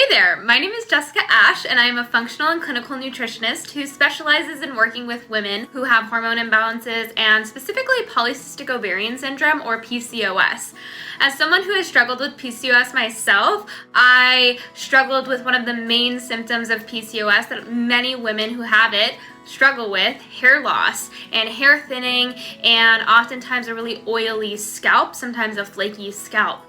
Hey there, my name is Jessica Ash and I am a functional and clinical nutritionist who specializes in working with women who have hormone imbalances and specifically polycystic ovarian syndrome or PCOS. As someone who has struggled with PCOS myself, I struggled with one of the main symptoms of PCOS that many women who have it struggle with, hair loss and hair thinning, and oftentimes a really oily scalp, sometimes a flaky scalp.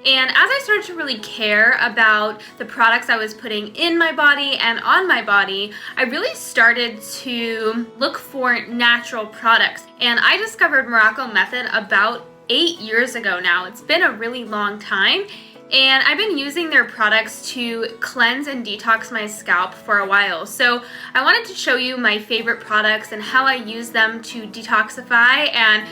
And as I started to really care about the products I was putting in my body and on my body, I really started to look for natural products. And I discovered Morrocco Method about 8 years ago now. It's been a really long time. And I've been using their products to cleanse and detox my scalp for a while. So I wanted to show you my favorite products and how I use them to detoxify and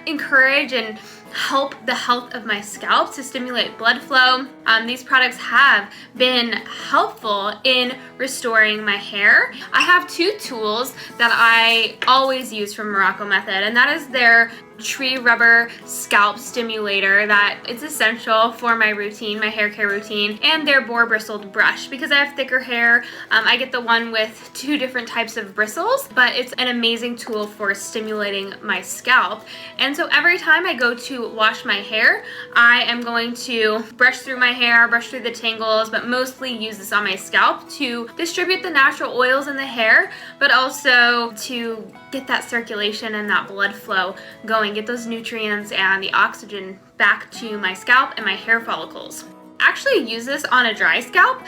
encourage and help the health of my scalp, to stimulate blood flow. These products have been helpful in restoring my hair. I have two tools that I always use from Morrocco Method, and that is their tree rubber scalp stimulator that it's essential for my routine, my hair care routine, and their boar bristled brush. Because I have thicker hair, I get the one with 2 different types of bristles, but it's an amazing tool for stimulating my scalp. And so every time I go to wash my hair, I am going to brush through my hair, brush through the tangles, but mostly use this on my scalp to distribute the natural oils in the hair, but also to get that circulation and that blood flow going, get those nutrients and the oxygen back to my scalp and my hair follicles. I actually use this on a dry scalp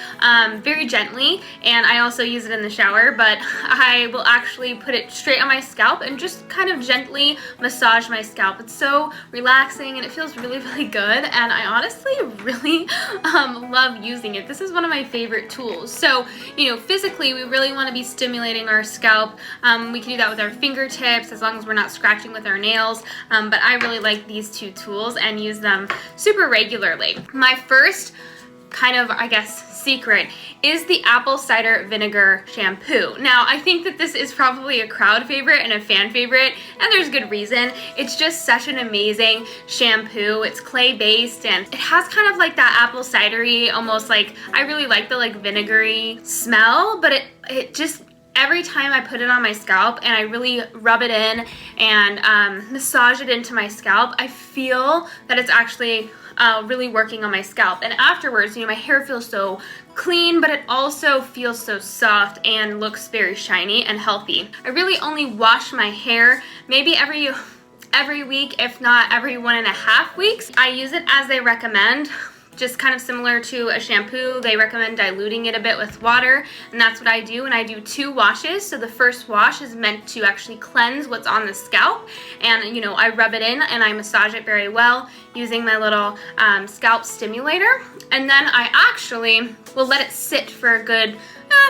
very gently, and I also use it in the shower, but I will actually put it straight on my scalp and just kind of gently massage my scalp. It's so relaxing and it feels really, really good, and I honestly really love using it. This is one of my favorite tools. So, you know, physically we really want to be stimulating our scalp. We can do that with our fingertips as long as we're not scratching with our nails, but I really like these two tools and use them super regularly. My first kind of, I guess, secret is the apple cider vinegar shampoo. Now, I think that this is probably a crowd favorite and a fan favorite, and there's good reason. It's just such an amazing shampoo. It's clay based and it has kind of like that apple cidery, almost like, I really like the like vinegary smell, but it just, every time I put it on my scalp and I really rub it in and massage it into my scalp, I feel that it's actually really working on my scalp. And afterwards, you know, my hair feels so clean, but it also feels so soft and looks very shiny and healthy. I really only wash my hair maybe every week, if not every 1.5 weeks. I use it as they recommend. Just kind of similar to a shampoo, they recommend diluting it a bit with water, and that's what I do. And I do 2 washes. So the first wash is meant to actually cleanse what's on the scalp, and you know, I rub it in and I massage it very well using my little scalp stimulator, and then I actually will let it sit for a good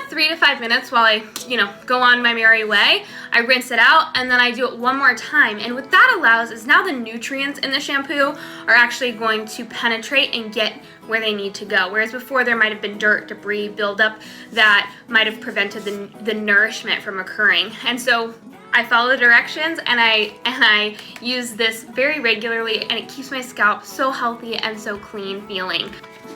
3 to 5 minutes while I, you know, go on my merry way. I rinse it out and then I do it one more time. And what that allows is now the nutrients in the shampoo are actually going to penetrate and get where they need to go. Whereas before there might have been dirt, debris, buildup that might have prevented the nourishment from occurring. And so I follow the directions and I use this very regularly, and it keeps my scalp so healthy and so clean feeling.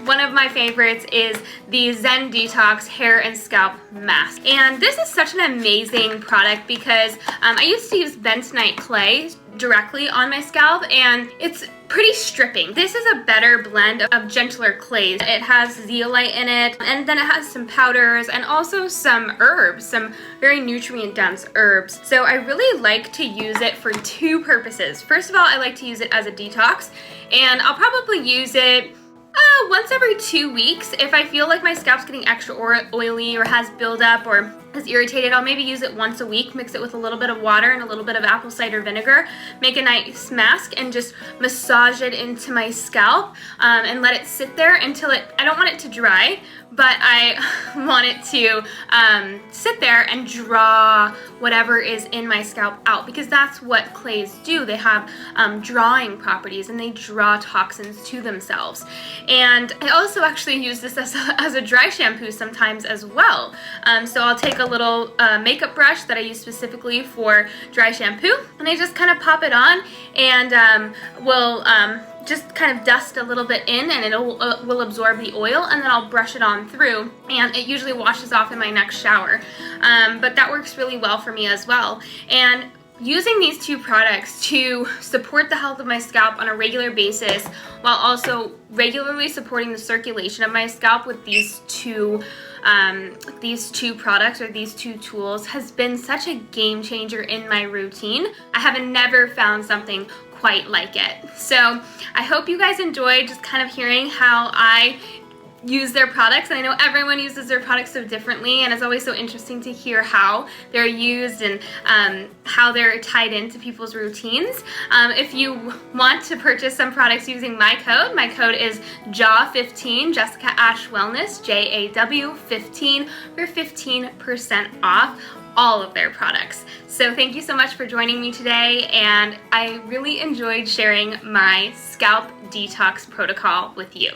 One of my favorites is the Zen Detox Hair and Scalp Mask. And this is such an amazing product because I used to use bentonite clay directly on my scalp, and it's pretty stripping. This is a better blend of gentler clays. It has zeolite in it, and then it has some powders and also some herbs, some very nutrient dense herbs. So I really like to use it for 2 purposes. First of all, I like to use it as a detox, and I'll probably use it once every 2 weeks. If I feel like my scalp's getting extra oily or has buildup or is irritated, I'll maybe use it once a week, mix it with a little bit of water and a little bit of apple cider vinegar, make a nice mask, and just massage it into my scalp and let it sit there until I don't want it to dry, but I want it to sit there and draw whatever is in my scalp out, because that's what clays do. They have drawing properties and they draw toxins to themselves. And I also actually use this as a dry shampoo sometimes as well. So I'll take a little makeup brush that I use specifically for dry shampoo, and I just kind of pop it on and will just kind of dust a little bit in, and it will absorb the oil, and then I'll brush it on through, and it usually washes off in my next shower. But that works really well for me as well. And using these two products to support the health of my scalp on a regular basis while also regularly supporting the circulation of my scalp with these two products, or these two tools, has been such a game changer in my routine. I have never found something quite like it. So I hope you guys enjoyed just kind of hearing how I use their products, and I know everyone uses their products so differently, and it's always so interesting to hear how they're used and how they're tied into people's routines. If you want to purchase some products using my code is JAW15, Jessica Ash Wellness, JAW15, for 15% off all of their products. So thank you so much for joining me today, and I really enjoyed sharing my scalp detox protocol with you.